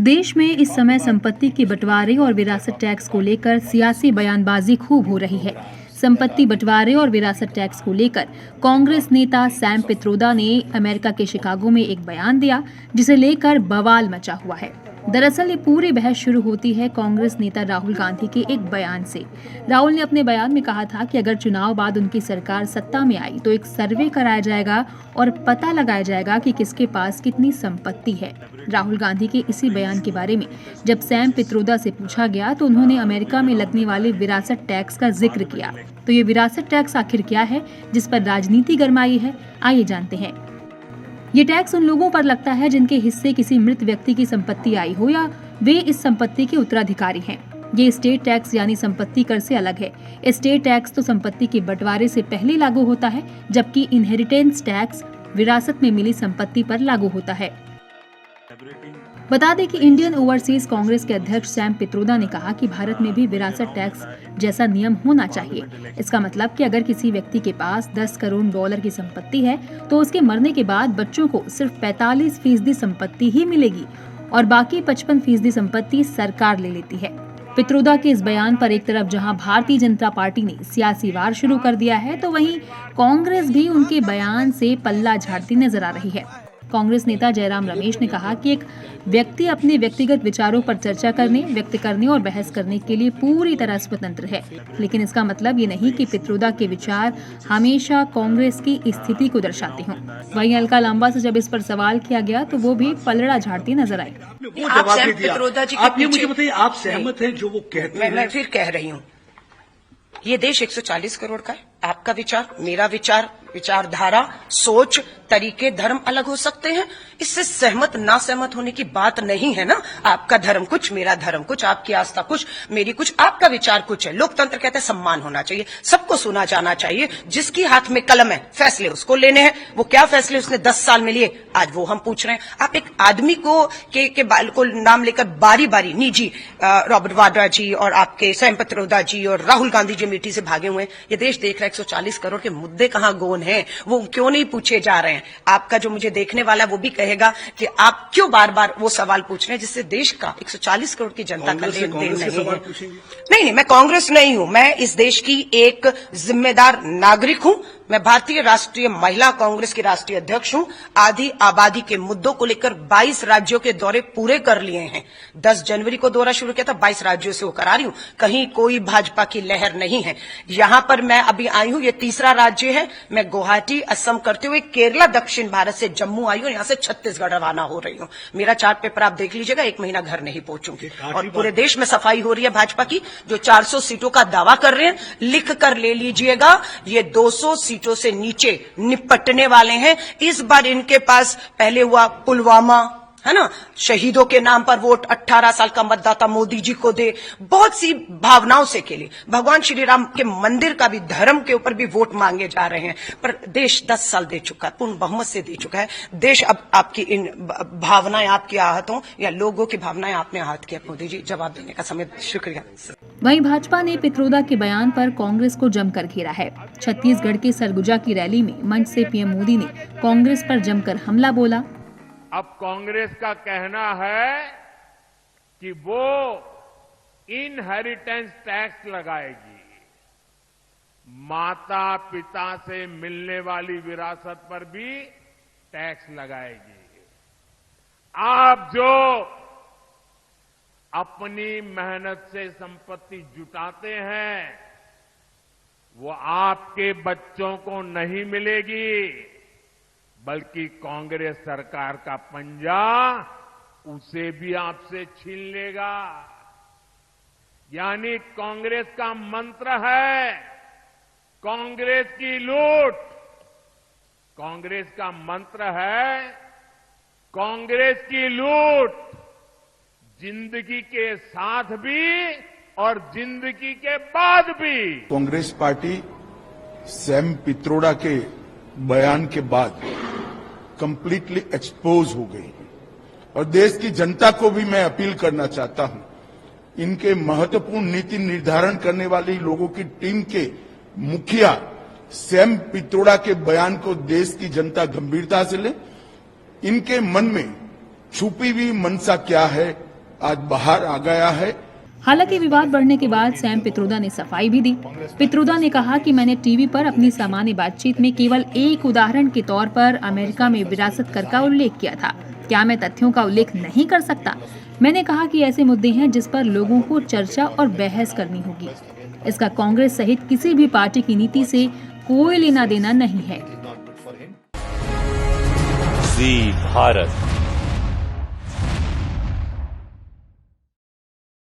देश में इस समय संपत्ति के बंटवारे और विरासत टैक्स को लेकर सियासी बयानबाजी खूब हो रही है। संपत्ति बंटवारे और विरासत टैक्स को लेकर कांग्रेस नेता सैम पित्रोदा ने अमेरिका के शिकागो में एक बयान दिया, जिसे लेकर बवाल मचा हुआ है। दरअसल ये पूरी बहस शुरू होती है कांग्रेस नेता राहुल गांधी के एक बयान से। राहुल ने अपने बयान में कहा था कि अगर चुनाव बाद उनकी सरकार सत्ता में आई तो एक सर्वे कराया जाएगा और पता लगाया जाएगा कि किसके पास कितनी संपत्ति है। राहुल गांधी के इसी बयान के बारे में जब सैम पित्रोदा से पूछा गया तो उन्होंने अमेरिका में लगने वाले विरासत टैक्स का जिक्र किया। तो ये विरासत टैक्स आखिर क्या है जिस पर राजनीति गरमाई है, आइए जानते हैं। ये टैक्स उन लोगों पर लगता है जिनके हिस्से किसी मृत व्यक्ति की संपत्ति आई हो या वे इस संपत्ति के उत्तराधिकारी हैं। ये एस्टेट टैक्स यानी संपत्ति कर से अलग है। एस्टेट टैक्स तो संपत्ति के बंटवारे से पहले लागू होता है, जबकि इनहेरिटेंस टैक्स विरासत में मिली संपत्ति पर लागू होता है। बता दें कि इंडियन ओवरसीज कांग्रेस के अध्यक्ष सैम पित्रोदा ने कहा कि भारत में भी विरासत टैक्स जैसा नियम होना चाहिए। इसका मतलब कि अगर किसी व्यक्ति के पास 10 करोड़ डॉलर की संपत्ति है तो उसके मरने के बाद बच्चों को सिर्फ 45% संपत्ति ही मिलेगी और बाकी 55% संपत्ति सरकार ले लेती है। पित्रोदा के इस बयान पर एक तरफ जहां भारतीय जनता पार्टी ने सियासी वार शुरू कर दिया है, तो वहीं कांग्रेस भी उनके बयान से पल्ला झाड़ती नजर आ रही है। कांग्रेस नेता जयराम रमेश ने कहा कि एक व्यक्ति अपने व्यक्तिगत विचारों पर चर्चा करने, व्यक्त करने और बहस करने के लिए पूरी तरह स्वतंत्र है, लेकिन इसका मतलब ये नहीं कि पित्रोदा के विचार हमेशा कांग्रेस की स्थिति को दर्शाते हों। वहीं अलका लांबा से जब इस पर सवाल किया गया तो वो भी पलड़ा झाड़ती नजर आई। आप ये मुझे बताइए, आप सहमत हैं जो वो कहते हैं? मैं फिर कह रही हूँ, ये देश 140 करोड़ का है। आपका विचार, मेरा विचार, विचारधारा, सोच, तरीके, धर्म अलग हो सकते हैं। इससे सहमत ना सहमत होने की बात नहीं है ना। आपका धर्म कुछ, मेरा धर्म कुछ, आपकी आस्था कुछ, मेरी कुछ, आपका विचार कुछ है। लोकतंत्र कहते हैं सम्मान होना चाहिए, सबको सुना जाना चाहिए। जिसकी हाथ में कलम है, फैसले उसको लेने हैं। वो क्या फैसले उसने 10 साल में लिए, आज वो हम पूछ रहे हैं। आप एक आदमी को नाम लेकर बारी बारी निजी रॉबर्ट वाड्रा जी और आपके सैम पित्रोदा जी और राहुल गांधी जी मिट्टी से भागे हुए हैं। ये देश देख रहा है 140 करोड़ के मुद्दे कहां गोन हैं, वो क्यों नहीं पूछे जा रहे हैं। आपका जो मुझे देखने वाला वो भी कहेगा कि आप क्यों बार बार वो सवाल पूछ रहे हैं जिससे देश का 140 करोड़ की जनता का लेन देन नहीं है। नहीं, मैं कांग्रेस नहीं हूं। मैं इस देश की एक जिम्मेदार नागरिक हूं। मैं भारतीय राष्ट्रीय महिला कांग्रेस की राष्ट्रीय अध्यक्ष हूं। आधी आबादी के मुद्दों को लेकर 22 राज्यों के दौरे पूरे कर लिए हैं। 10 जनवरी को दौरा शुरू किया था, 22 राज्यों से होकर आ रही हूं। कहीं कोई भाजपा की लहर नहीं है। यहां पर मैं अभी आई हूं, ये तीसरा राज्य है। मैं गुवाहाटी, असम करते हुए केरला, दक्षिण भारत से जम्मू आई हूं, यहां से छत्तीसगढ़ रवाना हो रही हूं। मेरा चार्ट पेपर आप देख लीजिएगा, 1 महीना घर नहीं पहुंचूंगी। और पूरे देश में सफाई हो रही है भाजपा की। जो 400 सीटों का दावा कर रहे हैं, लिख कर ले लीजिएगा, ये 200 सीटों से नीचे निपटने वाले हैं। इस बार इनके पास पहले हुआ पुलवामा, है ना, शहीदों के नाम पर वोट, 18 साल का मतदाता मोदी जी को दे, बहुत सी भावनाओं से के लिए भगवान श्री राम के मंदिर का भी, धर्म के ऊपर भी वोट मांगे जा रहे हैं। पर देश 10 साल दे चुका है, पूर्ण बहुमत से दे चुका है देश। अब आपकी इन भावनाएं आपकी आहत हों या लोगों की भावनाएं आपने आहत किया, मोदी जी जवाब देने का समय। शुक्रिया। वहीं भाजपा ने पित्रोदा के बयान पर कांग्रेस को जमकर घेरा है। छत्तीसगढ़ के सरगुजा की रैली में मंच से पीएम मोदी ने कांग्रेस पर जमकर हमला बोला। अब कांग्रेस का कहना है कि वो इनहेरिटेंस टैक्स लगाएगी, माता पिता से मिलने वाली विरासत पर भी टैक्स लगाएगी। आप जो अपनी मेहनत से संपत्ति जुटाते हैं वो आपके बच्चों को नहीं मिलेगी, बल्कि कांग्रेस सरकार का पंजा उसे भी आपसे छीन लेगा। यानी कांग्रेस का मंत्र है कांग्रेस की लूट। कांग्रेस का मंत्र है कांग्रेस की लूट, जिंदगी के साथ भी और जिंदगी के बाद भी। कांग्रेस पार्टी सैम पित्रोदा के बयान के बाद कंप्लीटली एक्सपोज हो गई और देश की जनता को भी मैं अपील करना चाहता हूं, इनके महत्वपूर्ण नीति निर्धारण करने वाली लोगों की टीम के मुखिया सैम पित्रोदा के बयान को देश की जनता गंभीरता से ले। इनके मन में छुपी हुई मंशा क्या है आज बाहर आ गया है। हालांकि विवाद बढ़ने के बाद सैम पित्रोदा ने सफाई भी दी। पित्रोदा ने कहा कि मैंने टीवी पर अपनी सामान्य बातचीत में केवल एक उदाहरण के तौर पर अमेरिका में विरासत कर का उल्लेख किया था। क्या मैं तथ्यों का उल्लेख नहीं कर सकता? मैंने कहा कि ऐसे मुद्दे हैं जिस पर लोगों को चर्चा और बहस करनी होगी। इसका कांग्रेस सहित किसी भी पार्टी की नीति से कोई लेना देना नहीं है। जी भारत।